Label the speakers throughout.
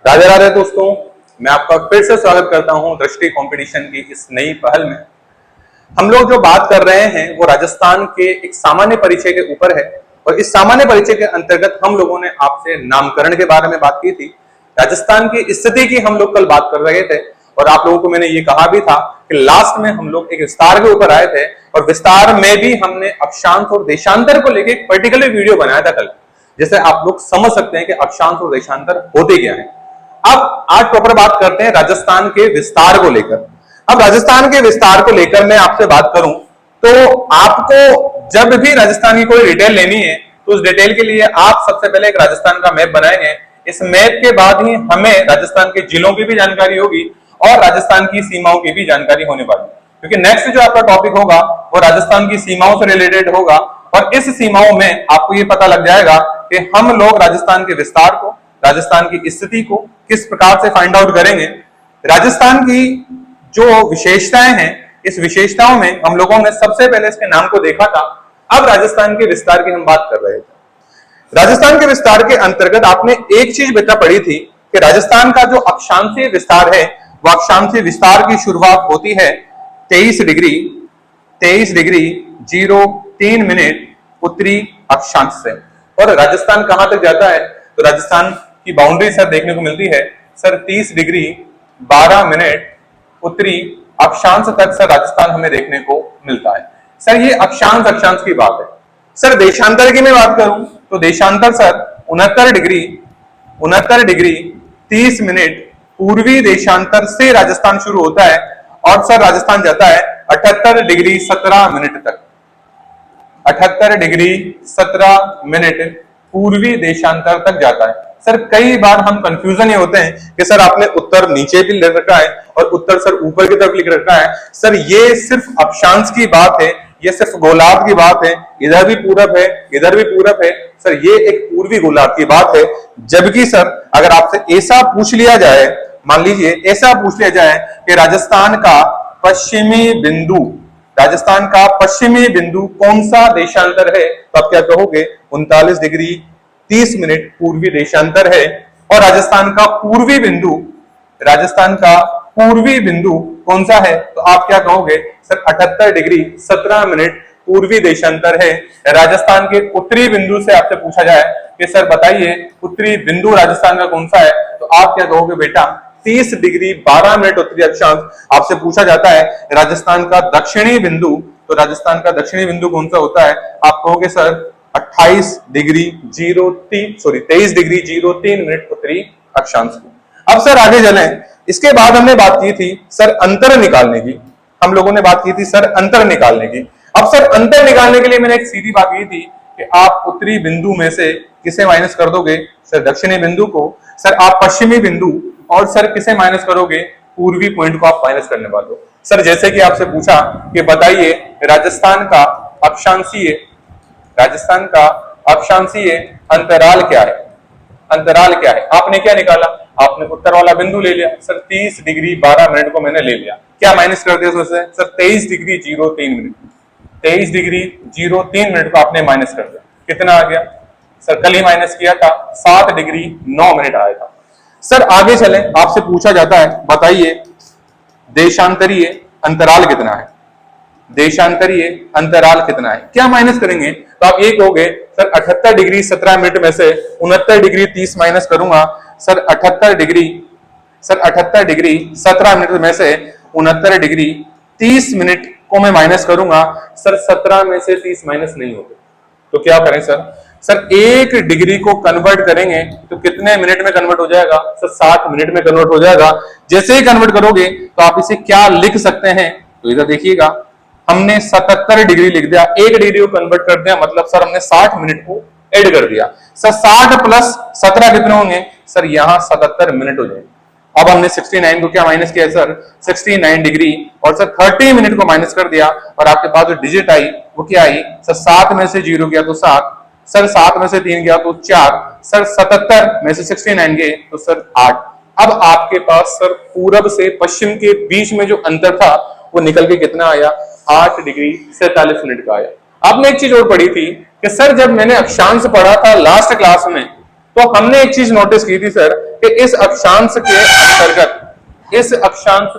Speaker 1: राधे राधे दोस्तों, मैं आपका फिर से स्वागत करता हूं दृष्टि कंपटीशन की इस नई पहल में। हम लोग जो बात कर रहे हैं वो राजस्थान के एक सामान्य परिचय के ऊपर है और इस सामान्य परिचय के अंतर्गत हम लोगों ने आपसे नामकरण के बारे में बात की थी। राजस्थान की स्थिति की हम लोग कल बात कर रहे थे और आप लोगों को मैंने ये कहा भी था कि लास्ट में हम लोग एक विस्तार के ऊपर आए थे और विस्तार में भी हमने अक्षांश और देशांतर को लेकर एक पर्टिकुलर वीडियो बनाया था कल। जैसे आप लोग समझ सकते हैं कि अक्षांश और देशांतर होते क्या है। अब आज प्रॉपर बात करते हैं राजस्थान के विस्तार को लेकर। अब राजस्थान के विस्तार को लेकर मैं आपसे बात करूं तो आपको जब भी राजस्थान की कोई डिटेल लेनी है तो उस डिटेल के लिए आप सबसे पहले एक राजस्थान का मैप बनाएंगे। इस मैप के बाद ही हमें राजस्थान के जिलों की भी जानकारी होगी और राजस्थान की सीमाओं की भी जानकारी होने वाली है, क्योंकि नेक्स्ट जो आपका टॉपिक होगा वो राजस्थान की सीमाओं से रिलेटेड होगा और इस सीमाओं में आपको ये पता लग जाएगा कि हम लोग राजस्थान के विस्तार को, राजस्थान की स्थिति को किस प्रकार से फाइंड आउट करेंगे। राजस्थान की जो विशेषताएं हैं, इस विशेषताओं में हम लोगों ने सबसे पहले इसके नाम को देखा था। अब राजस्थान के विस्तार की हम बात कर रहे थे। राजस्थान के विस्तार के अंतर्गत आपने एक चीज बेटा पढ़ी थी कि राजस्थान का जो अक्षांशीय विस्तार है वह अक्षांशीय विस्तार की शुरुआत होती है 23 डिग्री 03 मिनट उत्तरी अक्षांश से। और राजस्थान कहां तक जाता है तो राजस्थान की बाउंड्री सर देखने को मिलती है सर 30 डिग्री 12 मिनट उत्तरी अक्षांश तक सर राजस्थान हमें देखने को मिलता है। सर ये अक्षांश की बात है। सर देशांतर की मैं बात करूं तो देशांतर सर 69 डिग्री 30 मिनट पूर्वी देशांतर से राजस्थान शुरू होता है और सर राजस्थान जाता है 78 डिग्री 17 मिनट तक। 78 डिग्री 17 मिनट पूर्वी देशांतर तक जाता है। सर कई बार हम कंफ्यूजन ये होते हैं कि सर आपने उत्तर नीचे भी लिख रखा है और उत्तर सर ऊपर की तरफ लिख रखा है। सर ये सिर्फ अक्षांश की बात है, ये सिर्फ गोलार्ध की बात है। इधर भी पूरब है, इधर भी पूरब है। सर ये एक पूर्वी गोलार्ध की बात है। जबकि सर अगर आपसे ऐसा पूछ लिया जाए, मान लीजिए ऐसा पूछ लिया जाए कि राजस्थान का पश्चिमी बिंदु कौन सा देशांतर है तो आप क्या कहोगे 39 डिग्री 30 मिनट पूर्वी देशांतर है। और राजस्थान का पूर्वी बिंदु कौन सा है तो आप क्या कहोगे सर 78 डिग्री 17 मिनट पूर्वी देशांतर है। राजस्थान के उत्तरी बिंदु से आपसे पूछा जाए कि सर बताइए उत्तरी बिंदु राजस्थान का कौन सा है तो आप क्या कहोगे बेटा 30 डिग्री 12 मिनट उत्तरी अक्षांश। आपसे पूछा जाता है राजस्थान का दक्षिणी बिंदु, तो राजस्थान का दक्षिणी बिंदु कौन सा होता है आप कहोगे सर 23 डिग्री 03 मिनट उत्तरी अक्षांश को। अब सर आगे चलें। इसके बाद हमने बात की थी सर अंतर निकालने की। हम लोगों ने बात की थी सर अंतर निकालने की। अब सर अंतर निकालने के लिए मैंने एक सीधी बात की थी कि आप उत्तरी बिंदु में से किसे माइनस कर दोगे सर दक्षिणी बिंदु को। सर आप पश्चिमी बिंदु और सर किसे माइनस करोगे पूर्वी पॉइंट को आप माइनस करने वाले हो। सर जैसे कि आपसे पूछा कि बताइए राजस्थान का अक्षांशीय अंतराल क्या है। अंतराल क्या है आपने क्या निकाला, आपने उत्तर वाला बिंदु ले लिया। सर 30 डिग्री 12 मिनट को मैंने ले लिया, क्या माइनस कर दिया उससे sir 23 degree 03 minute. 23 degree 03 minute को आपने माइनस कर दिया, कितना आ गया सर कल ही माइनस किया था 7 डिग्री 9 मिनट आया था। सर आगे चले, आपसे पूछा जाता है बताइए देशांतरीय अंतराल कितना है। देशांतरीय अंतराल कितना है, क्या माइनस करेंगे तो आप ये कहोगे सर 78 डिग्री 17 मिनट में से 69 डिग्री 30 माइनस करूंगा। सर 78 डिग्री 17 मिनट में से 69 डिग्री 30 मिनट को मैं माइनस करूंगा। सर 17 में से 30 माइनस नहीं होते तो क्या करें सर 1 डिग्री को कन्वर्ट करेंगे तो कितने मिनट में कन्वर्ट हो जाएगा सर 60 मिनट में कन्वर्ट हो जाएगा। जैसे ही कन्वर्ट करोगे तो आप इसे क्या लिख सकते हैं तो इधर देखिएगा हमने 77 डिग्री लिख दिया, 1 डिग्री को कन्वर्ट कर दिया, मतलब सर हमने 60 मिनट को ऐड कर दिया। सर 60 प्लस 17 कितने होंगे सर यहाँ 77 मिनट हो जाएंगे। अब हमने 69 को क्या माइनस किया सर 69 डिग्री और सर 30 मिनट को माइनस कर दिया और आपके पास जो डिजिट आई वो क्या आई सर 7 में से 0 गया तो 7, सर 7 में से 3 गया तो 4, सर 77 में से 69 गए तो सर 8। अब आपके पास सर पूरब से पश्चिम के बीच में जो अंतर था वो निकल के कितना आया 8 डिग्री 47 मिनट का आया। आपने एक चीज और पढ़ी थी कि सर जब मैंने अक्षांश पढ़ा था लास्ट क्लास में तो हमने एक चीज नोटिस की थी सर कि इस अक्षांश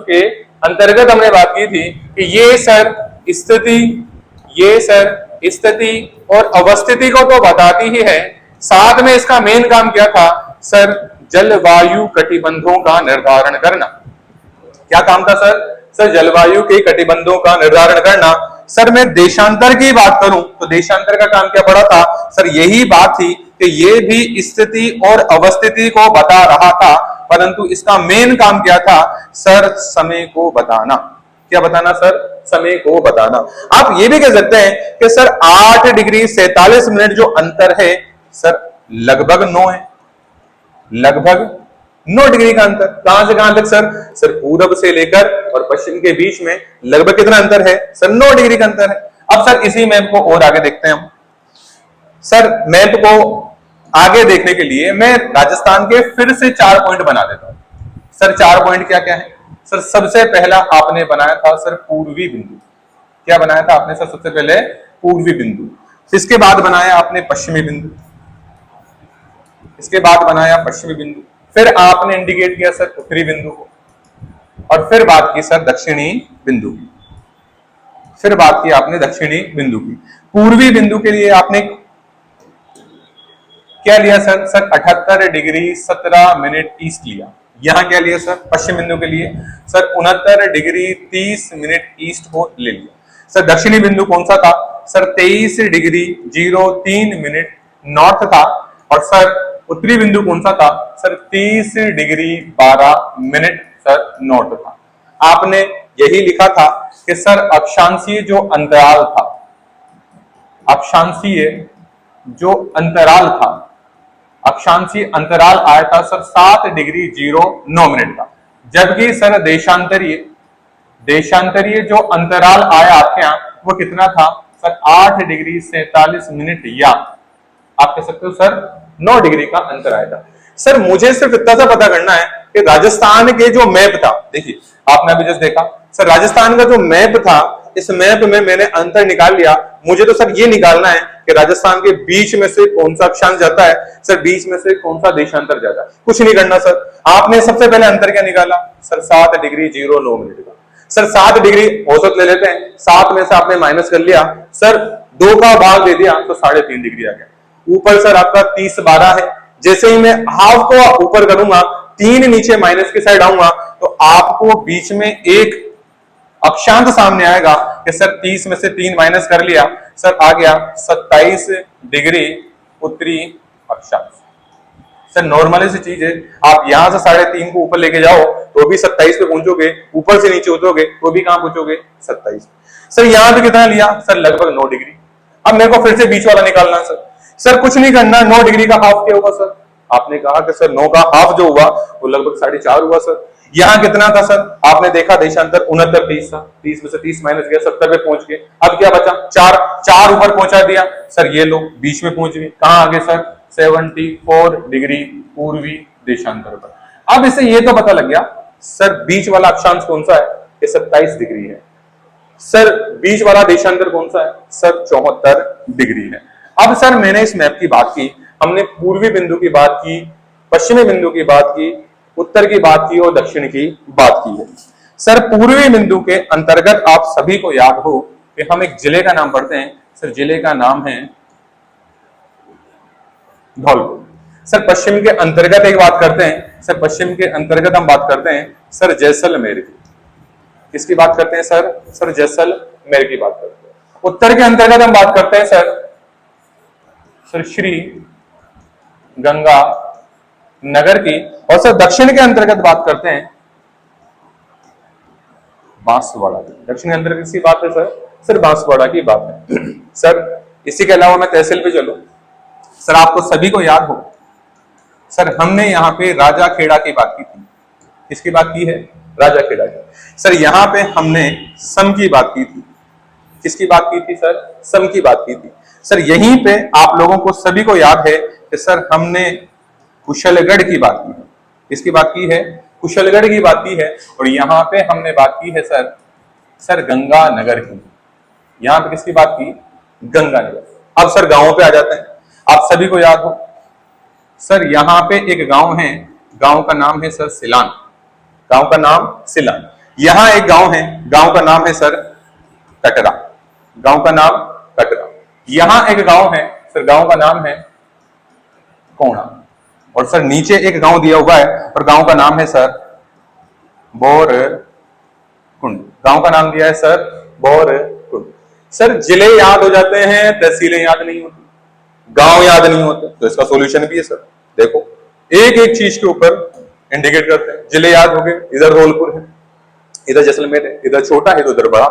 Speaker 1: के अंतर्गत हमने बात की थी कि ये सर स्थिति और अवस्थिति को तो बताती ही है, साथ में इसका मेन काम क्या था सर? जलवायु कटिबंधों का निर्धारण करना। क्या काम था सर? सर जलवायु के कटिबंधों का निर्धारण करना। सर मैं देशांतर की बात करूं तो देशांतर का काम क्या पड़ा था सर? यही बात थी कि ये भी स्थिति और अवस्थिति को बता रहा था, परंतु इसका मेन काम क्या था सर? समय को बताना। क्या बताना सर? समय को बताना। आप ये भी कह सकते हैं कि सर 8 डिग्री 47 मिनट जो अंतर है सर लगभग 9 है, लगभग 9 डिग्री का अंतर। कहां से कहां तक सर? सर पूरब से लेकर और पश्चिम के बीच में लगभग कितना अंतर है सर? 9 डिग्री का अंतर है। अब सर इसी मैप को और आगे देखते हैं हम। सर मैप को आगे देखने के लिए मैं राजस्थान के फिर से 4 पॉइंट बना देता हूं। सर 4 पॉइंट क्या क्या है सर? सबसे पहला आपने बनाया था सर पूर्वी बिंदु। क्या बनाया था आपने सर? सबसे पहले पूर्वी बिंदु। इसके बाद बनाया आपने पश्चिमी बिंदु, इसके बाद बनाया पश्चिमी बिंदु, फिर आपने इंडिकेट किया सर उत्तरी बिंदु को, और फिर बात की सर दक्षिणी बिंदु की। फिर बात की आपने दक्षिणी बिंदु की। पूर्वी बिंदु के लिए आपने क्या लिया sir? Sir 78 degree 17 minute east लिया। यहां क्या लिया सर? पश्चिम बिंदु के लिए सर 69 डिग्री 30 मिनट ईस्ट को ले लिया। सर दक्षिणी बिंदु कौन सा था सर? 23 डिग्री 03 मिनट नॉर्थ था। और सर उत्तरी बिंदु कौन सा था sir? 30 degree 12 minute sir north था। आपने यही लिखा था कि सर अक्षांशीय जो अंतराल था, अक्षांशीय जो अंतराल था, अक्षांशीय अंतराल आया था सर 7 डिग्री 09 मिनट का, जबकि सर देशांतरीय जो अंतराल आया आपके यहां वो कितना था सर? 8 डिग्री 47 मिनट, या आप कह सकते हो सर 9 डिग्री का अंतर आया था। सर मुझे सिर्फ इतना सा पता करना है कि राजस्थान के जो मैप था, देखिए आपने अभी जस्ट देखा सर राजस्थान का जो मैप था, इस मैप में मैंने अंतर निकाल लिया। मुझे तो सर ये निकालना है कि राजस्थान के बीच में से कौन सा अक्षांश जाता है सर, बीच में से कौन सा देशांतर जाता है। कुछ नहीं करना सर, आपने सबसे पहले अंतर क्या निकाला सर? 7 डिग्री 09 मिनट का। सर 7 डिग्री औसत ले लेते हैं, 7 में से आपने माइनस कर लिया सर, 2 का भाग दे दिया तो 3.5 डिग्री आ गया। ऊपर सर आपका 30 12 है, जैसे ही मैं हाफ को ऊपर करूंगा, 3 नीचे माइनस की साइड आऊंगा, तो आपको बीच में एक अक्षांश सामने आएगा कि सर 30 में से 3 माइनस कर लिया सर, आ गया 27 डिग्री उत्तरी अक्षांश। सर नॉर्मल सी चीज है, आप यहां से 3.5 को ऊपर लेके जाओ तो भी 27 पे पहुंचोगे, ऊपर से नीचे उतरोगे तो भी कहां पहुंचोगे? 27। सर यहां पे कितना लिया सर? लगभग 9 डिग्री। अब मेरे को फिर से बीच वाला निकालना है सर। सर कुछ नहीं करना, 9 डिग्री का हाफ क्या होगा सर? आपने कहा कि सर 9 का हाफ जो हुआ वो लगभग 4.5 हुआ सर। यहां कितना था सर? आपने देखा देशांतर 69 30 था, 30 में से 30 माइनस गया, 70 पे पहुंच गए। अब क्या बचा? 4 ऊपर पहुंचा दिया सर, ये लो बीच में पहुंच गए। कहां आगे सर? 74 डिग्री पूर्वी देशांतर पर। अब इससे ये तो पता लग गया सर बीच वाला अक्षांश कौन सा है? ये 27 डिग्री है। सर बीच वाला देशांतर कौन सा है सर? 74 डिग्री है। अब सर मैंने इस मैप की बात की, हमने पूर्वी बिंदु की बात की, पश्चिमी बिंदु की बात की, उत्तर की बात की और दक्षिण की बात की है। सर पूर्वी बिंदु के अंतर्गत आप सभी को याद हो कि हम एक जिले का नाम पढ़ते हैं सर, जिले का नाम है धौलपुर। सर पश्चिम के अंतर्गत एक बात करते हैं सर, पश्चिम के अंतर्गत हम बात करते हैं सर जैसलमेर की। किसकी बात करते हैं सर? सर जैसलमेर की बात करते हैं। उत्तर के अंतर्गत हम बात करते हैं सर श्री गंगा नगर की, और सर दक्षिण के अंतर्गत बात करते हैं बांसवाड़ा की। दक्षिण के अंतर्गत किसकी बात है सर? सर बांसवाड़ा की बात है। सर इसी के अलावा मैं तहसील पे चलो सर, आपको सभी को याद हो सर हमने यहाँ पे राजा खेड़ा की बात की थी। किसकी बात की है? राजा खेड़ा की। सर यहाँ पे हमने सम की बात की थी। किसकी बात की थी सर? सम की बात की थी। सर यहीं पे आप लोगों को सभी को याद है कि सर हमने कुशलगढ़ की बात की है। किसकी बात की है? कुशलगढ़ की बात की है। और यहाँ पे हमने बात की है सर गंगा नगर की। यहाँ पे किसकी बात की? गंगा नगर। अब सर गांवों पे आ जाते हैं, आप सभी को याद हो सर यहाँ पे एक गांव है गांव का नाम है सर सिलान, गांव का नाम सिलान। यहां एक गांव है, गांव का नाम है सर कटरा, गांव का नाम कटरा। यहां एक गांव है सर, गांव का नाम है कोणा। और सर नीचे एक गांव दिया हुआ है और गांव का नाम है सर बोरकुंड, गांव का नाम दिया है सर बोरकुंड। सर जिले याद हो जाते हैं, तहसीलें याद नहीं होती, गांव याद नहीं होते, तो इसका सॉल्यूशन भी है सर। देखो एक एक चीज के ऊपर इंडिकेट करते हैं। जिले याद हो गए, इधर धौलपुर है, इधर जैसलमेर है, इधर छोटा है तो उधर बड़ा।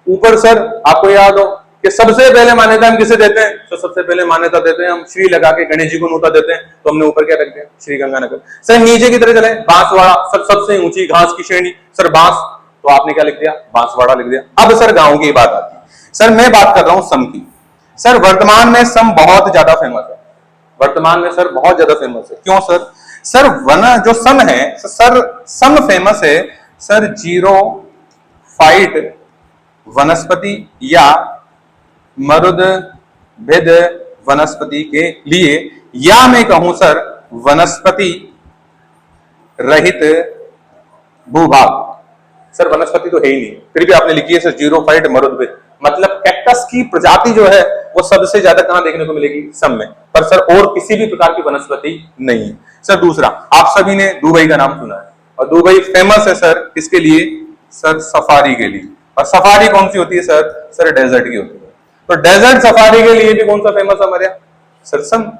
Speaker 1: ऊपर सर आपको याद हो कि सबसे पहले मान्यता हम किसे देते हैं? तो सबसे पहले मान्यता देते हैं हम श्री लगा के गणेश जी को नोता देते हैं, तो हमने ऊपर क्या रख दिया? श्री गंगानगर। सर नीचे की तरह चले, बांसवाड़ा, सर सबसे ऊंची घास की श्रेणी, सर बांस, तो आपने क्या लिख दिया? बांसवाड़ा लिख दिया। अब सर गांव की बात आती है। सर मैं बात कर रहा हूं सम की। सर वर्तमान में सम बहुत ज्यादा फेमस है, वर्तमान में सर बहुत ज्यादा फेमस है। क्यों सर? सर वन जो सम है सर, सम फेमस है सर जीरो फाइट वनस्पति या मरुद भिद वनस्पति के लिए, या मैं कहूं सर वनस्पति रहित भूभाग। सर वनस्पति तो है ही नहीं, फिर भी आपने लिखी है सर जीरो फाइट मरुद भिद, मतलब कैक्टस की प्रजाति जो है वो सबसे ज्यादा कहां देखने को मिलेगी? सम में। पर सर और किसी भी प्रकार की वनस्पति नहीं है। सर दूसरा, आप सभी ने दुबई का नाम सुना है, और दुबई फेमस है सर किसके लिए? सर सफारी के लिए। और सफारी कौन सी होती है सर? सर डेजर्ट की होती है। तो डेजर्ट सफारी के लिए भी कौन सा फेमस है हमारे यहाँ? सर सम।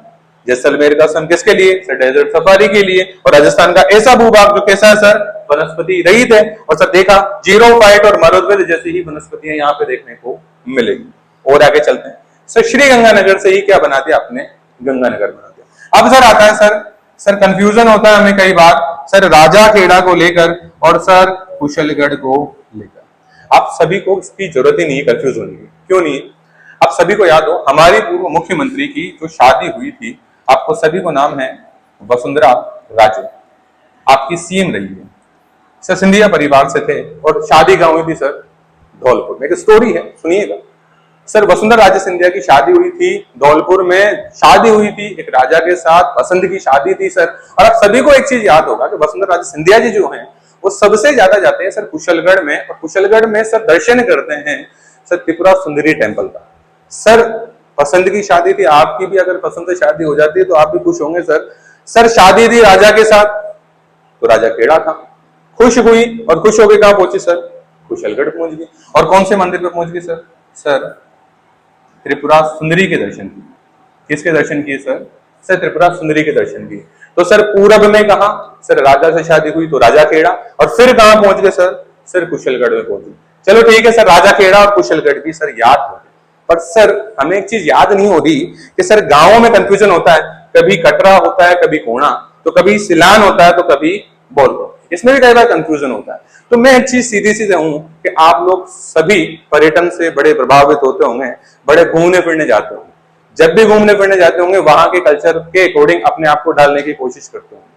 Speaker 1: जैसलमेर का सम किसके लिए? सर डेजर्ट सफारी के लिए। और राजस्थान का ऐसा भूभाग जो कैसा है सर? वनस्पति रहित है। और सर देखा जीरो फाइट और मरुद जैसी ही वनस्पतियां यहाँ पे देखने को मिलेगी। और आगे चलते हैं सर, श्री गंगानगर से ही क्या बना दिया आपने? गंगानगर बना दिया। अब सर आता है सर कंफ्यूजन होता है हमें कई बार सर राजा खेड़ा को लेकर और सर कुशलगढ़ को लेकर। आप सभी को इसकी जरूरत ही नहीं है कंफ्यूज होने की। क्यों नहीं? आप सभी को याद हो हमारी पूर्व मुख्यमंत्री की जो शादी हुई थी, आपको सभी को नाम है वसुंधरा राजे, आपकी सीएम रही है। सर सिंधिया परिवार से थे और शादी गांव हुई थी सर धौलपुर में। एक स्टोरी है, सुनिएगा। सर वसुंधरा राजे सिंधिया की शादी हुई थी धौलपुर में, शादी हुई थी एक राजा के साथ, पसंद की शादी थी सर। और आप सभी को एक चीज याद होगा कि वसुंधरा राजे सिंधिया जी जो हैं वो सबसे ज्यादा जाते हैं सर कुशलगढ़ में, और कुशलगढ़ में सर दर्शन करते हैं सर त्रिपुरा सुंदरी टेम्पल का। सर पसंद की शादी थी, आपकी भी अगर पसंद से शादी हो जाती है तो आप भी खुश होंगे सर। सर शादी थी राजा के साथ, तो राजा खेड़ा था, खुश हुई और खुश होकर कहां पहुंची सर? कुशलगढ़ पहुंच गई। और कौन से मंदिर पर पहुंच गई सर? सर त्रिपुरा सुंदरी के दर्शन किए। किसके दर्शन किए सर? सर त्रिपुरा सुंदरी के दर्शन किए। तो सर पूरब में कहा? सर राजा से शादी हुई तो राजा खेड़ा, और फिर कहां पहुंच गए सर? सर कुशलगढ़ में पहुंचे। चलो ठीक है सर, राजा खेड़ा और कुशलगढ़ भी सर याद हो गए। पर सर हमें एक चीज याद नहीं होती कि सर गांवों में कंफ्यूजन होता है, कभी कटरा होता है, कभी कोणा, तो कभी सिलान होता है, तो कभी बोलपुर, इसमें भी कई बार कंफ्यूजन होता है। तो मैं एक चीज सीधी सीधे हूं कि आप लोग सभी पर्यटन से बड़े प्रभावित होते होंगे, बड़े घूमने फिरने जाते होंगे। जब भी घूमने फिरने जाते होंगे वहां के कल्चर के अकॉर्डिंग अपने आप को डालने की कोशिश करते होंगे।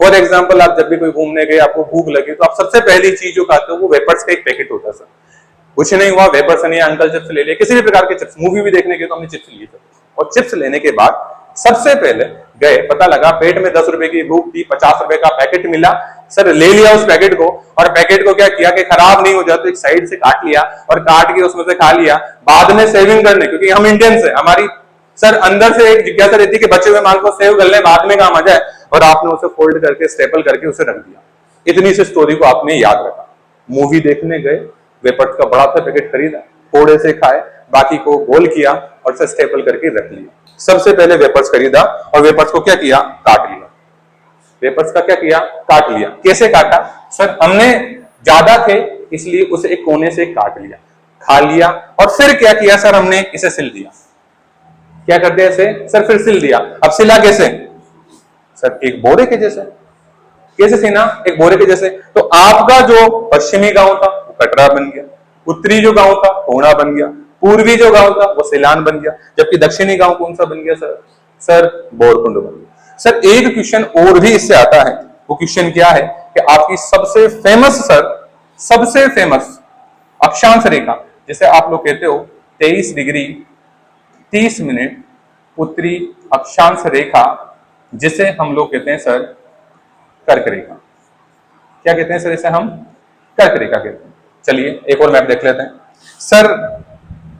Speaker 1: फॉर एग्जाम्पल, आप जब भी कोई घूमने गए, आपको भूख लगी, तो आप सबसे पहली चीज जो खाते हो वो वेपर्स का एक पैकेट होता है सर। कुछ नहीं हुआ, वेपर्स नहीं, अंकल चिप्स ले लिए, किसी भी प्रकार के चिप्स, मूवी भी देखने के तो हमने चिप्स लिए थे। और चिप्स लेने के बाद सबसे पहले गए, पता लगा पेट में 10 रुपए की भूख थी, 50 रुपए का पैकेट मिला, सर ले लिया उस पैकेट को, और पैकेट को क्या किया कि खराब नहीं हो जाए तो एक साइड से काट लिया और काट के उसमें से खा लिया। बाद में सेविंग करने, क्योंकि हम इंडियंस हैं, हमारी सर अंदर से एक जिज्ञासा रहती है कि बचे हुए माल को सेव कर ले, बाद में काम आ जाए, और आपने उसे फोल्ड करके स्टेपल करके उसे रख दिया। इतनी सी स्टोरी को आपने याद रखा। मूवी देखने गए, वेपर्स का बड़ा सा पैकेट खरीदा, थोड़े से खाए, बाकी को गोल किया और उसे स्टेपल करके रख लिया। सबसे पहले वेपर्स खरीदा और वेपर्स को क्या किया? काट लिया। वेपर्स का क्या किया? काट लिया। कैसे काटा सर? हमने ज्यादा थे इसलिए उसे एक कोने से काट लिया, खा लिया, और फिर क्या किया सर? हमने इसे सिल दिया। क्या करते हैं इसे सर? फिर सिल दिया। अब सिला कैसे सर? एक बोरे के जैसे। कैसे सीना? एक बोरे के जैसे। तो आपका जो पश्चिमी गांव था वो कटरा बन गया, उत्तरी जो गांव था कोणा बन गया, पूर्वी जो गांव था वो सिलान बन गया, जबकि दक्षिणी गांव कौन सा बन गया सर? सर बोरकुंड बन गया। सर एक क्वेश्चन और भी इससे आता है, वो क्वेश्चन क्या है कि आपकी सबसे फेमस सर, सबसे फेमस अक्षांश रेखा, जिसे आप लोग कहते हो 23 डिग्री 30 मिनट उत्तरी अक्षांश रेखा, जिसे हम लोग कहते हैं सर कर्क रेखा। क्या कहते हैं सर इसे? हम कर्क रेखा कहते हैं। चलिए एक और मैप देख लेते हैं सर।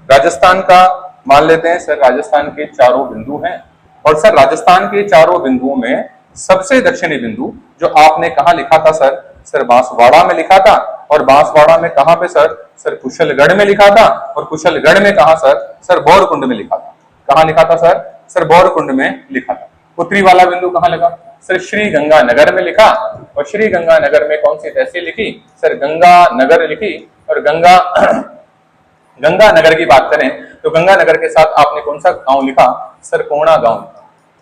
Speaker 1: राजस्थान का मान लेते हैं सर, राजस्थान के चारों बिंदु हैं और सर राजस्थान के चारों बिंदुओं में सबसे दक्षिणी बिंदु जो आपने कहा लिखा था सर, सर बांसवाड़ा में लिखा था। और बांसवाड़ा में कहां पे सर? सर कुशलगढ़ में लिखा था। और कुशलगढ़ में कहा सर? सर बोरकुंड में लिखा था। कहां लिखा था सर? सर बोरकुंड में लिखा था। उत्तरी वाला बिंदु कहां लगा? सर श्री गंगानगर में लिखा। और श्री गंगानगर में कौन सी तहसील लिखी? सर गंगानगर लिखी। और गंगानगर की बात करें तो गंगानगर के साथ आपने कौन सा गांव लिखा? सर कोणा गांव।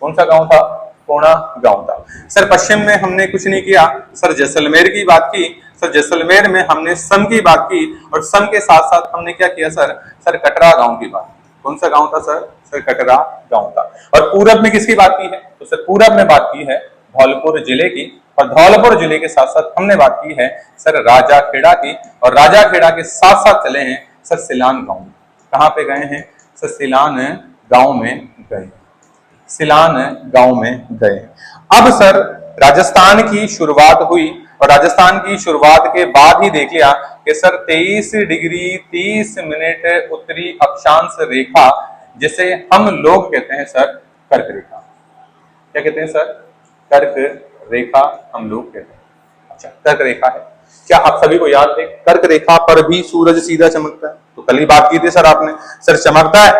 Speaker 1: कौन सा गांव था? कोणा गांव था। सर पश्चिम में हमने कुछ नहीं किया सर, जैसलमेर की बात की। सर जैसलमेर में हमने सम की बात की और सम के साथ साथ हमने क्या किया सर? सर कटरा गांव की बात। कौन सा गांव था सर? सर कटरा गांव था। और पूरब में किसकी बात की है? तो सर पूरब में बात की है धौलपुर जिले की। और धौलपुर जिले के साथ साथ हमने बात की है सर राजाखेड़ा की। और राजाखेड़ा के साथ साथ चले हैं सर सिलान गांव। कहां पे गए हैं सर? सिलान गांव में गए। सिलान गांव में गए। अब सर राजस्थान की शुरुआत हुई और राजस्थान की शुरुआत के बाद ही देख लिया कि सर 23 डिग्री 30 मिनट उत्तरी अक्षांश रेखा जिसे हम लोग कहते हैं सर कर्क रेखा। क्या कहते हैं सर? कर्क रेखा हम लोग कहते हैं। अच्छा कर्क रेखा है। क्या आप सभी को याद है कर्क रेखा पर भी सूरज सीधा चमकता है? तो कल ही बात की थी सर आपने, सर चमकता है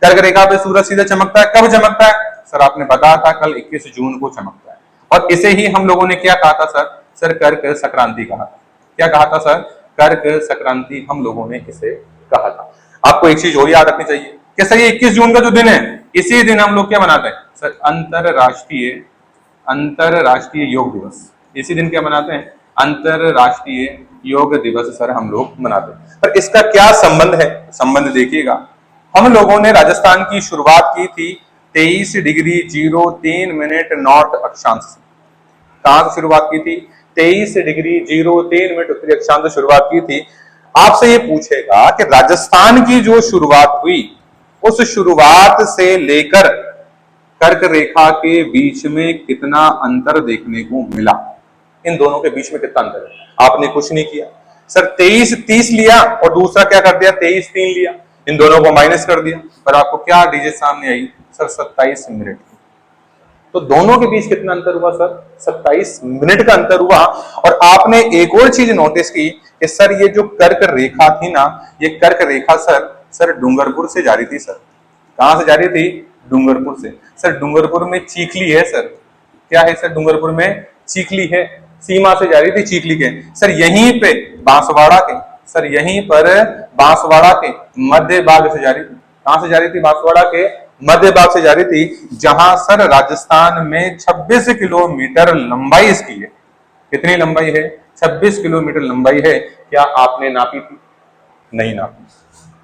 Speaker 1: कर्क रेखा पे सूरज सीधा चमकता है। कब चमकता है सर? आपने बताया था कल 21 जून को चमकता है। और इसे ही हम लोगों ने क्या कहा था सर? सर कर्क संक्रांति कहा था। क्या कहा था सर? कर्क संक्रांति हम लोगों ने इसे कहा था। आपको एक चीज और याद रखनी चाहिए कि सर ये 21 जून का जो दिन है, इसी दिन हम लोग क्या मनाते हैं सर? अंतरराष्ट्रीय योग दिवस। इसी दिन क्या मनाते हैं? अंतरराष्ट्रीय योग दिवस सर हम लोग मनाते हैं। पर इसका क्या संबंध है? संबंध देखिएगा, हम लोगों ने राजस्थान की शुरुआत की थी 23 डिग्री 03 मिनट नॉर्थ अक्षांश से। कहां से शुरुआत की थी? 23 डिग्री 03 मिनट उत्तरी अक्षांश से शुरुआत की थी। आपसे ये पूछेगा कि राजस्थान की जो शुरुआत हुई उस शुरुआत से लेकर कर्क रेखा के बीच में कितना अंतर देखने को मिला? इन दोनों के बीच में कितना अंतर है? आपने कुछ नहीं किया सर, 23-30 लिया और दूसरा क्या कर दिया? 23-3 लिया, इन दोनों को माइनस कर दिया। पर आपको क्या डिजिट सामने आई सर? 27 मिनट। तो दोनों के बीच कितना अंतर हुआ सर? 27 मिनट का अंतर हुआ। और आपने एक और चीज नोटिस की कि सर ये जो कर्क रेखा थी ना, ये कर्क रेखा सर डूंगरपुर से जा रही थी। सर कहां से जा रही थी? डूंगरपुर से। सर डूंगरपुर में चीखली है सर। क्या है सर? डूंगरपुर में चीखली है। सीमा से जा रही थी चीखली के। सर यहीं पे बांसवाड़ा के, सर यहीं पर बांसवाड़ा के मध्य भाग से जा रही थी। कहां से जा रही थी? बांसवाड़ा के मध्य भाग से जा रही थी, जहां सर राजस्थान में 26 किलोमीटर लंबाई इसकी है। कितनी लंबाई है? 26 किलोमीटर लंबाई है। क्या आपने नापी थी? नहीं नापी।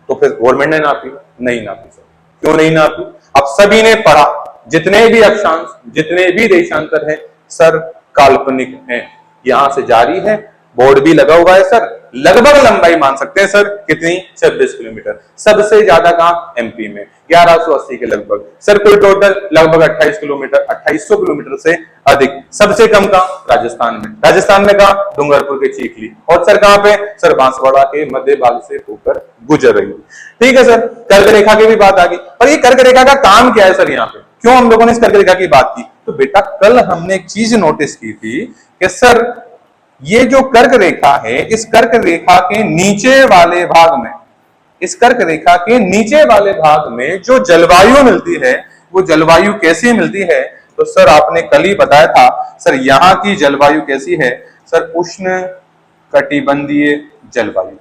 Speaker 1: तो फिर गवर्नमेंट ने नापी? नहीं नापी। सर क्यों नहीं नापी? अब सभी ने पढ़ा, जितने भी अक्षांश, जितने भी देशांतर है सर काल्पनिक है। यहां से जारी है, बोर्ड भी लगा हुआ है सर। लगभग लंबाई मान सकते हैं सर कितनी? 26 किलोमीटर। सबसे ज्यादा कहां? एमपी में 1180 के लगभग। सर कोई टोटल लगभग 28 किलोमीटर, 2800 किलोमीटर से अधिक। सबसे कम कहां? राजस्थान में। राजस्थान में कहां? डूंगरपुर के चीखली। और सर कहां पे? सर बांसवाड़ा के मध्य भाग से होकर गुजर रही है। ठीक है सर, कर्क रेखा की भी बात आ गई। और ये कर्क रेखा का काम क्या है सर? यहाँ पे क्यों हम लोगों ने इस कर्क रेखा की बात की? तो बेटा कल हमने एक चीज नोटिस की थी कि सर ये जो कर्क रेखा है, इस कर्क रेखा के नीचे वाले भाग में, इस कर्क रेखा के नीचे वाले भाग में जो जलवायु मिलती है, वो जलवायु कैसी मिलती है? तो सर आपने कल ही बताया था सर यहाँ की जलवायु कैसी है? सर उष्ण कटिबंधीय जलवायु।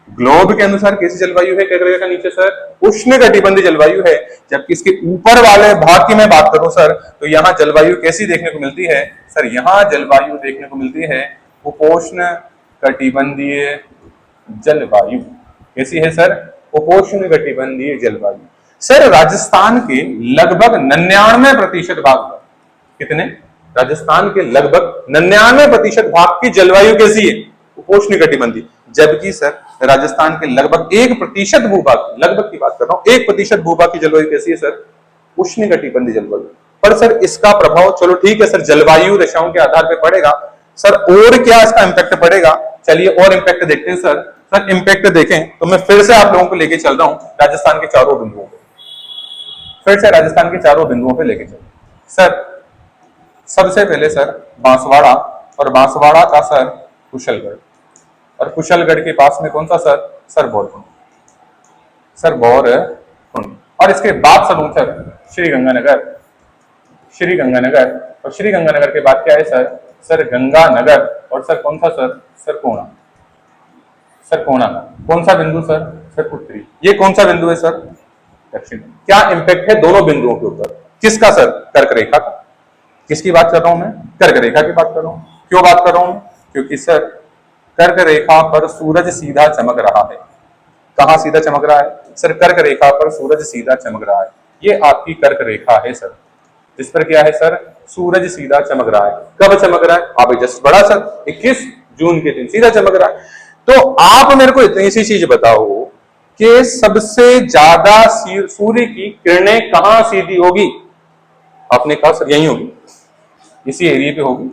Speaker 1: ग्लोब के अनुसार कैसी जलवायु है कर्क रेखा का नीचे? सर उष्ण कटिबंधीय जलवायु है। जबकि इसके ऊपर वाले भाग की मैं बात करूं सर, तो यहाँ जलवायु कैसी देखने को मिलती है? सर यहाँ जलवायु देखने को मिलती है उपोष्ण कटिबंधीय जलवायु। कैसी है सर? उपोष्ण कटिबंधीय जलवायु। सर राजस्थान के लगभग 99% भाग पर, कितने? राजस्थान के लगभग 99% भाग की जलवायु कैसी है? उपोष्ण कटिबंधीय। जबकि सर राजस्थान के लगभग 1% भूभाग, लगभग की बात कर रहा हूं, 1% भूभाग की जलवायु कैसी है सर? उष्ण कटिबंधीय जलवायु। पर सर इसका प्रभाव चलो ठीक है सर, जलवायु दशाओं के आधार पर पड़ेगा सर, और क्या इसका इंपैक्ट पड़ेगा? चलिए और इंपैक्ट देखते हैं सर। सर इंपैक्ट देखें तो मैं फिर से आप लोगों को लेके चल रहा हूं राजस्थान के चारों बिंदुओं पे, फिर से राजस्थान के चारों बिंदुओं पे लेके चल। सर सबसे पहले सर बांसवाड़ा, और बांसवाड़ा का सर कुशलगढ़, और कुशलगढ़ के पास में कौन सा sir? Sir Borkund, sir Borkund. और इसके बाद सर श्रीगंगानगर, श्रीगंगानगर, और श्रीगंगानगर के बाद क्या है सर? सर गंगानगर, और सर कौन सा सर? सर कोणा, सर कोणा। कौन सा बिंदु सर? सर उत्तरी। ये कौन सा बिंदु है सर? दक्षिण। क्या इंपैक्ट है दोनों बिंदुओं के ऊपर? किसका सर? कर्क रेखा का। किसकी बात कर रहा हूं मैं? कर्क रेखा की बात कर रहा हूं। क्यों बात कर रहा हूं? क्योंकि सर कर्क रेखा पर सूरज सीधा चमक रहा है। कहां सीधा चमक रहा है? सर कर्क रेखा पर सूरज सीधा चमक रहा है। ये आपकी कर्क रेखा है सर, जिस पर क्या है सर? सूरज सीधा चमक रहा है। कब चमक रहा है? आप जस्ट बड़ा सर 21 जून के दिन सीधा चमक रहा है। तो आप मेरे को इतनी सी चीज बताओ कि सबसे ज्यादा सूर्य की किरणें कहां सीधी होगी? आपने कहा सर यही होगी, इसी एरिया पे होगी।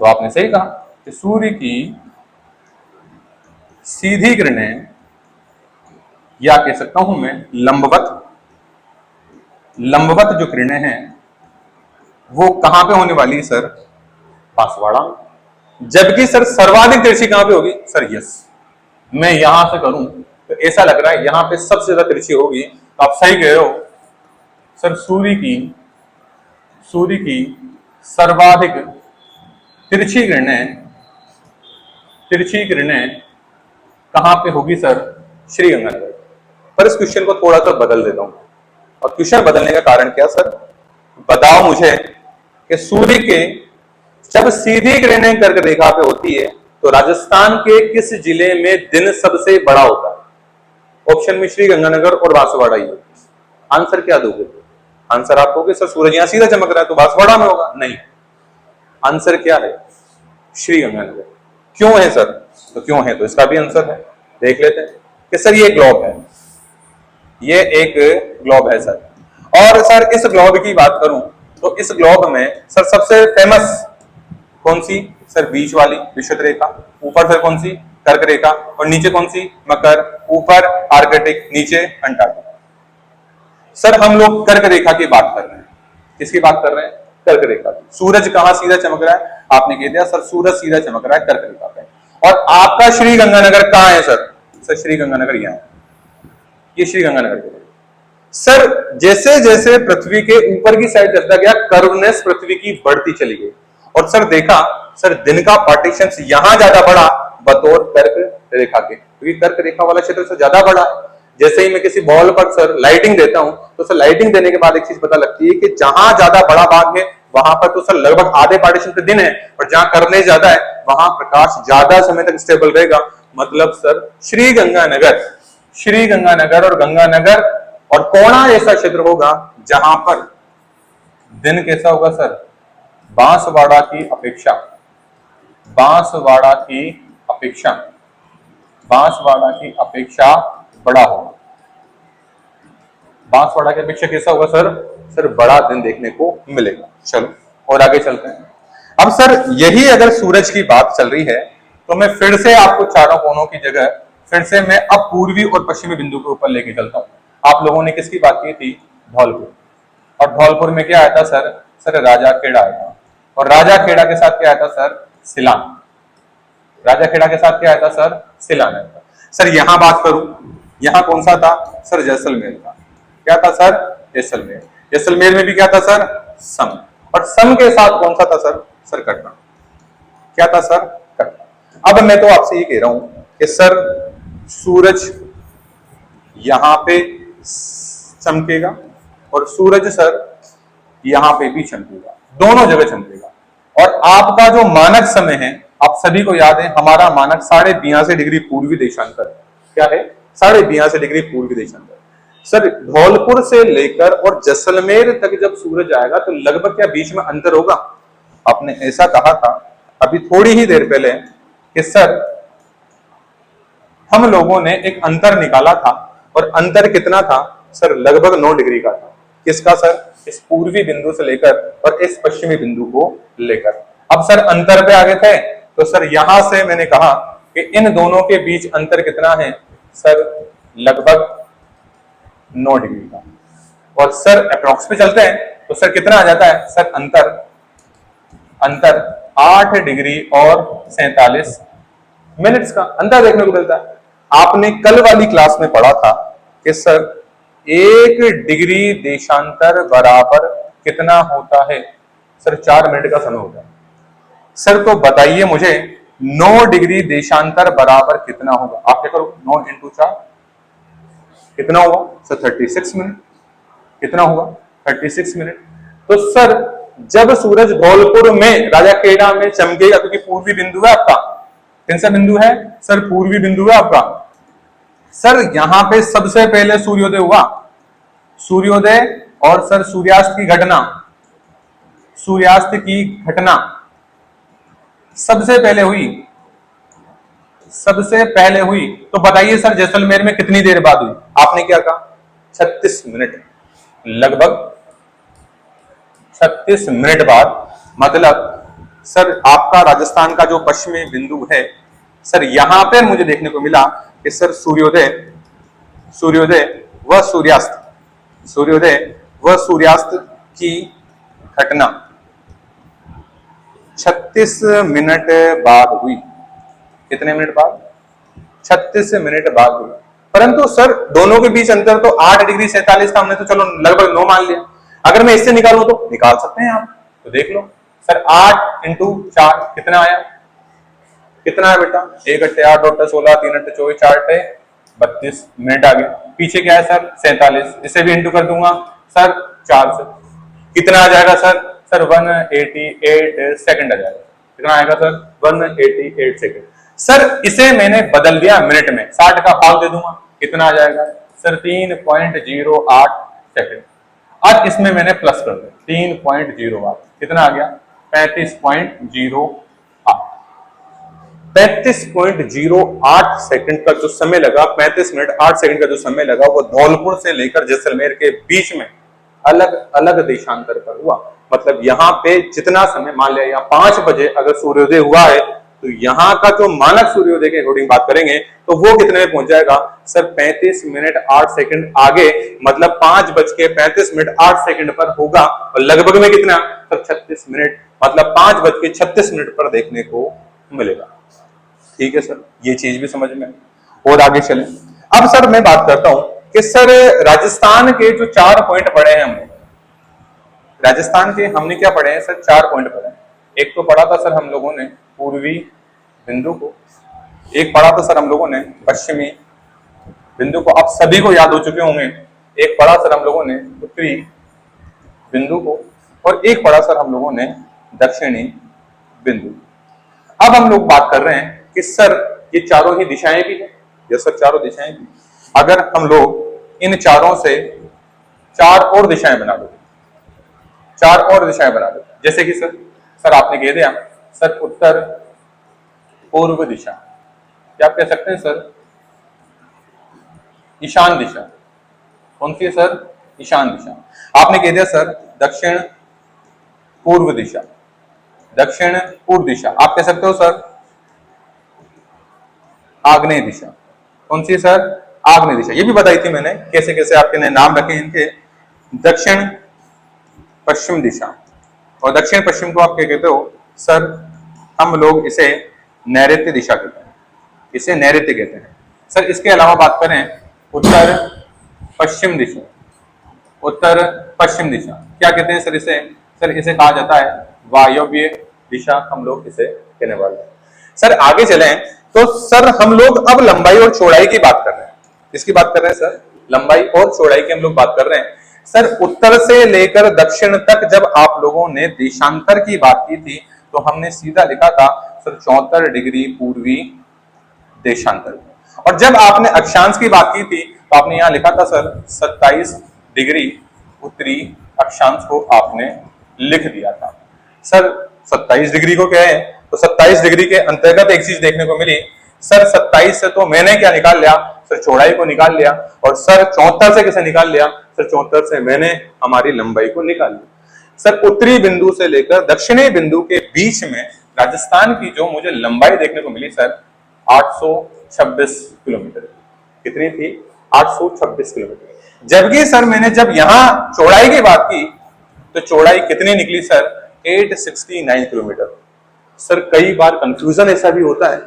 Speaker 1: तो आपने सही कहा कि सूर्य की सीधी किरणें, या कह सकता हूं मैं लंबवत, लंबवत जो किरणें हैं वो कहां पे होने वाली है सर? बांसवाड़ा। जबकि सर सर्वाधिक तिरछी कहां पे होगी? सर यस, मैं यहां से करूं तो ऐसा लग रहा है यहां पे सबसे ज्यादा तिरछी होगी। तो आप सही कह रहे हो सर, सूर्य की सर्वाधिक तिरछी किरणें कहां पे होगी सर? श्रीगंगानगर। पर इस क्वेश्चन को थोड़ा सा बदल देता हूं, और क्वेश्चन बदलने का कारण क्या सर? बताओ मुझे कि सूर्य के जब सीधी किरणें कर्क रेखा पे होती है तो राजस्थान के किस जिले में दिन सबसे बड़ा होता है? ऑप्शन में श्रीगंगानगर और बांसवाड़ा ही होती है। आंसर क्या दोगे? आंसर आप कहोगे सर सूरज यहां सीधा चमक रहा है तो बांसवाड़ा में होगा। नहीं, आंसर क्या है? श्रीगंगानगर। क्यों है सर? तो क्यों है तो इसका भी आंसर है, देख लेते हैं कि सर ये ग्लोब है, ये एक ग्लोब है सर। और सर इस ग्लोब की बात करूं तो इस ग्लोब में सर सबसे फेमस कौन सी? सर बीच वाली विषुवत रेखा, ऊपर फिर कौन सी? कर्क रेखा, और नीचे कौन सी? मकर, ऊपर आर्कटिक, नीचे अंटार्कटिक। सर हम लोग कर्क रेखा की बात कर रहे हैं। किसकी बात कर रहे हैं? कर्क रेखा की। सूरज कहां सीधा चमक रहा है? आपने कह दिया सर सूरज सीधा चमक रहा है कर्क रेखा पे। और आपका श्रीगंगानगर कहां है सर? सर श्रीगंगानगर यहां है, ये श्रीगंगानगर के सर। जैसे जैसे पृथ्वी के ऊपर की साइड चलता गया कर्वनेस पृथ्वी की बढ़ती चली गई, और सर देखा सर दिन का पार्टीशन यहां ज्यादा बढ़ा बतौर कर्क रेखा के, क्योंकि कर्क रेखा वाला क्षेत्र से ज्यादा बड़ा है। जैसे ही मैं किसी बॉल पर सर लाइटिंग देता हूं तो सर लाइटिंग देने के बाद एक चीज पता लगती है कि जहां ज्यादा बड़ा भाग है वहां पर तो सर लगभग आधे पार्टीशन पे दिन है, और जहां कर्वनेस ज्यादा है वहां प्रकाश ज्यादा समय तक स्टेबल रहेगा। मतलब सर श्रीगंगानगर, श्रीगंगानगर और गंगानगर और कोणा ऐसा क्षेत्र होगा जहां पर दिन कैसा होगा सर? बांसवाड़ा की अपेक्षा, बांसवाड़ा की अपेक्षा, बांसवाड़ा की अपेक्षा बड़ा होगा। बांसवाड़ा की अपेक्षा कैसा होगा सर? सर बड़ा दिन देखने को मिलेगा। चलो और आगे चलते हैं। अब सर यही अगर सूरज की बात चल रही है तो मैं फिर से आपको चारों कोनों की जगह फिर से मैं अब पूर्वी और पश्चिमी बिंदु के ऊपर लेके चलता हूं। आप लोगों ने किसकी बात की थी? धौलपुर। और धौलपुर में क्या आया था सर? सर राजा खेड़ा आया था। और राजा खेड़ा के साथ क्या आया था सर? सिलान। राजा खेड़ा के साथ क्या आया था सर? सिलान आया था। सर यहां बात करूं, यहां कौन सा था? सर जैसलमेर था। क्या था सर? जैसलमेर। जैसलमेर में भी क्या था सर? सम। और सम के साथ कौन सा था सर? सर कटना। क्या था सर? कटना। अब मैं तो आपसे ये कह रहा हूं कि सर सूरज यहां पे चमकेगा और सूरज सर यहां पे भी चमकेगा, दोनों जगह चमकेगा। और आपका जो मानक समय है, आप सभी को याद है हमारा मानक 82.5 डिग्री पूर्वी देशांतर। क्या है? 82.5 डिग्री पूर्वी देशांतर। सर धौलपुर से लेकर और जैसलमेर तक जब सूरज आएगा तो लगभग क्या बीच में अंतर होगा? आपने ऐसा कहा था अभी थोड़ी ही देर पहले कि सर हम लोगों ने एक अंतर निकाला था, और अंतर कितना था सर? लगभग 9 डिग्री का था। किसका सर? इस पूर्वी बिंदु से लेकर और इस पश्चिमी बिंदु को लेकर। अब सर अंतर पे आगे थे, तो सर यहां से मैंने कहा कि इन दोनों के बीच अंतर कितना है सर, लगभग 9 डिग्री का। और सर अप्रोक्स पे चलते हैं तो सर कितना आ जाता है सर, अंतर 8 डिग्री और 47 मिनट्स का अंतर देखने को मिलता है। आपने कल वाली क्लास में पढ़ा था कि सर 1 डिग्री देशांतर बराबर कितना होता है सर, 4 मिनट का समय होता है। सर तो बताइए मुझे 9 डिग्री देशांतर बराबर कितना होगा। आप क्या करो, 9 इंटू 4 कितना होगा सर, 36 मिनट। कितना होगा 36 मिनट। तो सर जब सूरज धौलपुर में राजा खेड़ा में चमकेगा, क्योंकि पूर्वी बिंदु है आपका, कौन सा बिंदु है सर, पूर्वी बिंदु है आपका। सर यहां पे सबसे पहले सूर्योदय हुआ, सूर्योदय और सर सूर्यास्त की घटना, सूर्यास्त की घटना सबसे पहले हुई। तो बताइए सर जैसलमेर में कितनी देर बाद हुई। आपने क्या कहा 36 मिनट, लगभग 36 मिनट बाद। मतलब सर आपका राजस्थान का जो पश्चिमी बिंदु है सर, यहां पर मुझे देखने को मिला कि सर सूर्योदय व सूर्यास्त की घटना 36 मिनट बाद हुई। कितने मिनट बाद, 36 मिनट बाद हुई। परंतु सर दोनों के बीच अंतर तो 8 डिग्री 47 था, हमने तो चलो लगभग 9 मान लिया। अगर मैं इससे निकालूं तो निकाल सकते हैं आप, तो देख लो सर 8 इंटू 4 कितना आया, कितना है बेटा, 1 अट्ठे 8, 2 अट्ठे 16, 3 अट्ठे 24, 4 अट्ठे 32 मिनट आ गया। पीछे क्या है सर 47, इसे भी इंटू कर दूंगा सर 4 से, कितना आ जाएगा सर 188 सेकंड आ जाएगा। कितना आएगा सर 188 सेकंड। सर इसे मैंने बदल दिया मिनट में, 60 का भाग दे दूंगा, कितना आ जाएगा सर 3.08 सेकंड। अब इसमें मैंने प्लस कर दिया 3.08, कितना आ गया 35.08। 35.08 सेकंड का जो समय लगा, 35 मिनट 8 सेकंड का जो समय लगा, वो धौलपुर से लेकर जैसलमेर के बीच में अलग अलग देशांतर पर हुआ। मतलब यहाँ पे जितना समय, मान लिया यहाँ 5 बजे अगर सूर्योदय हुआ है, तो यहाँ का जो मानक सूर्योदय के अकॉर्डिंग बात करेंगे तो वो कितने में पहुंच जाएगा सर 35 मिनट 8 सेकंड आगे, मतलब 5:35 पर होगा। और लगभग में कितना सर 36 मिनट, मतलब 5:36 पर देखने को मिलेगा। ठीक है सर, ये चीज भी समझ में। और आगे चले, अब सर मैं बात करता हूं कि सर राजस्थान के जो 4 पॉइंट पढ़े हैं हमने, राजस्थान के हमने क्या पढ़े हैं सर, 4 पॉइंट पढ़े हैं। एक तो पढ़ा था सर हम लोगों ने पूर्वी बिंदु को, एक पढ़ा था सर हम लोगों ने पश्चिमी बिंदु को, आप सभी को याद हो चुके होंगे। एक पढ़ा सर हम लोगों ने उत्तरी बिंदु को, और एक पढ़ा सर हम लोगों ने दक्षिणी बिंदु। अब हम लोग बात कर रहे हैं कि सर ये चारों ही दिशाएं भी है, ये सर चारों दिशाएं भी, अगर हम लोग इन चारों से 4 और दिशाएं बना दो, 4 और दिशाएं बना दो, जैसे कि सर आपने कह दिया सर उत्तर पूर्व दिशा, क्या आप कह सकते हैं सर ईशान दिशा। कौन सी है सर, ईशान दिशा। आपने कह दिया सर दक्षिण पूर्व दिशा, दक्षिण पूर्व दिशा। आप कह सकते हो सर आग्नेय दिशा। कौन सी सर, आग्नेय दिशा। ये भी बताई थी मैंने कैसे कैसे आपके नाम रखे इनके। दक्षिण पश्चिम दिशा, और दक्षिण पश्चिम को आप क्या कहते हो सर, हम लोग इसे नैऋत्य दिशा कहते हैं, इसे नैऋत्य कहते हैं सर। इसके अलावा बात करें उत्तर पश्चिम दिशा, उत्तर पश्चिम दिशा क्या कहते हैं सर इसे, सर इसे कहा जाता है वायव्य दिशा, हम लोग इसे कहने वाले हैं। सर आगे चलें तो सर हम लोग अब लंबाई और चौड़ाई की बात कर रहे हैं। किसकी बात कर रहे हैं सर, लंबाई और चौड़ाई की हम लोग बात कर रहे हैं। सर उत्तर से लेकर दक्षिण तक जब आप लोगों ने देशांतर की बात की थी तो हमने सीधा लिखा था सर 74 डिग्री पूर्वी देशांतर, और जब आपने अक्षांश की बात की थी तो आपने यहां लिखा था सर 27 डिग्री उत्तरी अक्षांश को आपने लिख दिया था। सर 27 डिग्री को क्या है, तो 27 डिग्री के अंतर्गत एक चीज देखने को मिली सर 27 से तो मैंने क्या निकाल लिया सर, चौड़ाई को निकाल लिया। और सर 74 से किसे निकाल लिया सर, 74 से मैंने हमारी लंबाई को निकाल लिया। सर उत्तरी बिंदु से लेकर दक्षिणी बिंदु के बीच में राजस्थान की जो मुझे लंबाई देखने को मिली सर 826 किलोमीटर। कितनी थी 826 किलोमीटर। जबकि सर मैंने जब यहां चौड़ाई की बात की तो चौड़ाई कितनी निकली सर 869 किलोमीटर। सर कई बार कंफ्यूजन ऐसा भी होता है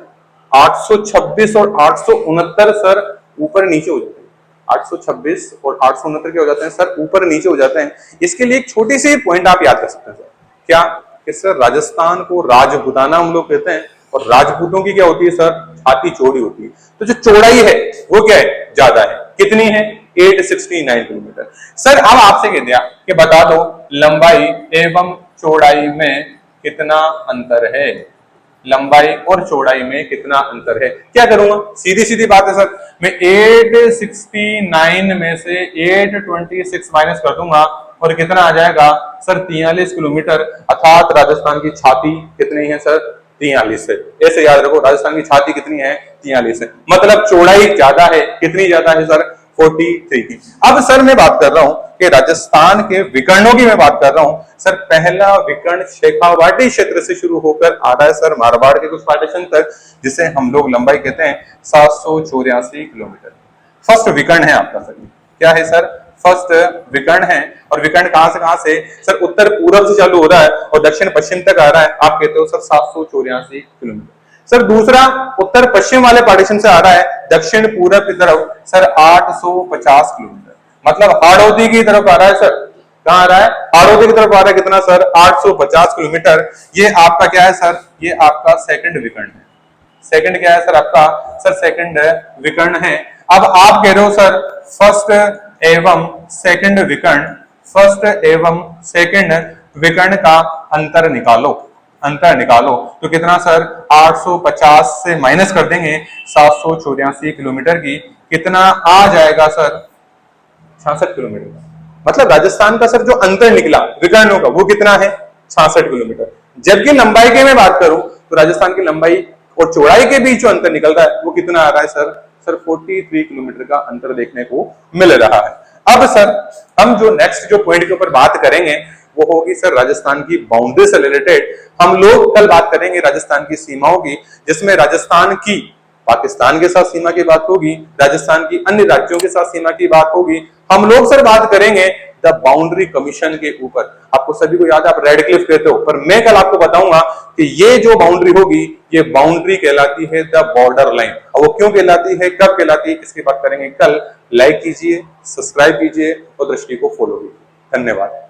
Speaker 1: 826 और 869 सर ऊपर नीचे हो जाते हैं। 826 और 869 क्या हो जाते हैं सर, ऊपर नीचे हो जाते हैं। इसके लिए एक छोटी सी पॉइंट आप याद कर सकते हैं सर, क्या कि सर राजस्थान को राजपूताना हम लोग कहते हैं और राजपूतों की क्या होती है सर, छाती चौड़ी होती है। तो जो चौड़ाई है वो क्या है, ज्यादा है। कितनी है 869 किलोमीटर। सर अब आपसे कह दिया कि बता दो लंबाई एवं चौड़ाई में कितना अंतर है, लंबाई और चौड़ाई में कितना अंतर है। क्या करूंगा, सीधी सीधी बात है सर, मैं 869 में से 826 माइनस कर दूंगा और कितना आ जाएगा सर 43 किलोमीटर। अर्थात राजस्थान की छाती कितनी है सर, 43 है। ऐसे याद रखो, राजस्थान की छाती कितनी है, 43 है। मतलब चौड़ाई ज्यादा है। कितनी ज्यादा है सर, 43 की। अब सर मैं बात कर रहा हूं कि राजस्थान के विकर्णों की मैं बात कर रहा हूं सर। पहला विकर्ण शेखावाटी क्षेत्र से शुरू होकर आ रहा है सर मारवाड़ के कुछ पार्टीशन तक, जिसे हम लोग लंबाई कहते हैं 784 किलोमीटर। फर्स्ट विकर्ण है आपका सर, क्या है सर, फर्स्ट विकर्ण है। और विकर्ण कहां से सर, उत्तर पूर्व से चालू हो रहा है और दक्षिण पश्चिम तक आ रहा है। आप कहते हो सर 784 किलोमीटर। सर दूसरा उत्तर पश्चिम वाले पार्टीशन से आ रहा है दक्षिण पूर्व की तरफ सर 850 किलोमीटर। मतलब हाड़ौती की तरफ आ रहा है सर, कहां आ रहा है, हाड़ौती की तरफ आ रहा है। कितना सर, 850 किलोमीटर। ये आपका क्या है सर, ये आपका सेकंड विकर्ण है। सेकंड क्या है सर आपका, सर सेकंड विकर्ण है। अब आप कह रहे हो सर फर्स्ट एवं सेकंड विकर्ण, फर्स्ट एवं सेकंड विकर्ण का अंतर निकालो, अंतर निकालो। तो कितना सर, 850 से माइनस कर देंगे 784 किलोमीटर की, कितना आ जाएगा सर, 66 किलोमीटर। मतलब राजस्थान का सर जो अंतर निकला विकर्णों का वो कितना है, 66 किलोमीटर। जबकि लंबाई की मैं बात करूं तो राजस्थान की लंबाई और चौड़ाई के बीच जो अंतर निकल रहा है वो कितना आ रहा है सर, सर 43 किलोमीटर का अंतर देखने को मिल रहा है। अब सर हम जो नेक्स्ट जो पॉइंट के ऊपर बात करेंगे वो होगी सर राजस्थान की बाउंड्री से रिलेटेड। हम लोग कल बात करेंगे राजस्थान की सीमाओं की, जिसमें राजस्थान की पाकिस्तान के साथ सीमा की बात होगी, राजस्थान की अन्य राज्यों के साथ सीमा की बात होगी। हम लोग सर बात करेंगे द बाउंड्री कमीशन के ऊपर। आपको सभी को याद है, आप रेड क्लिफ कहते हो, पर मैं कल आपको बताऊंगा कि ये जो बाउंड्री होगी ये बाउंड्री कहलाती है द बॉर्डर लाइन। और वो क्यों कहलाती है, कब कहलाती है, इसकी बात करेंगे कल। लाइक कीजिए, सब्सक्राइब कीजिए और दृष्टि को फॉलो कीजिए। धन्यवाद।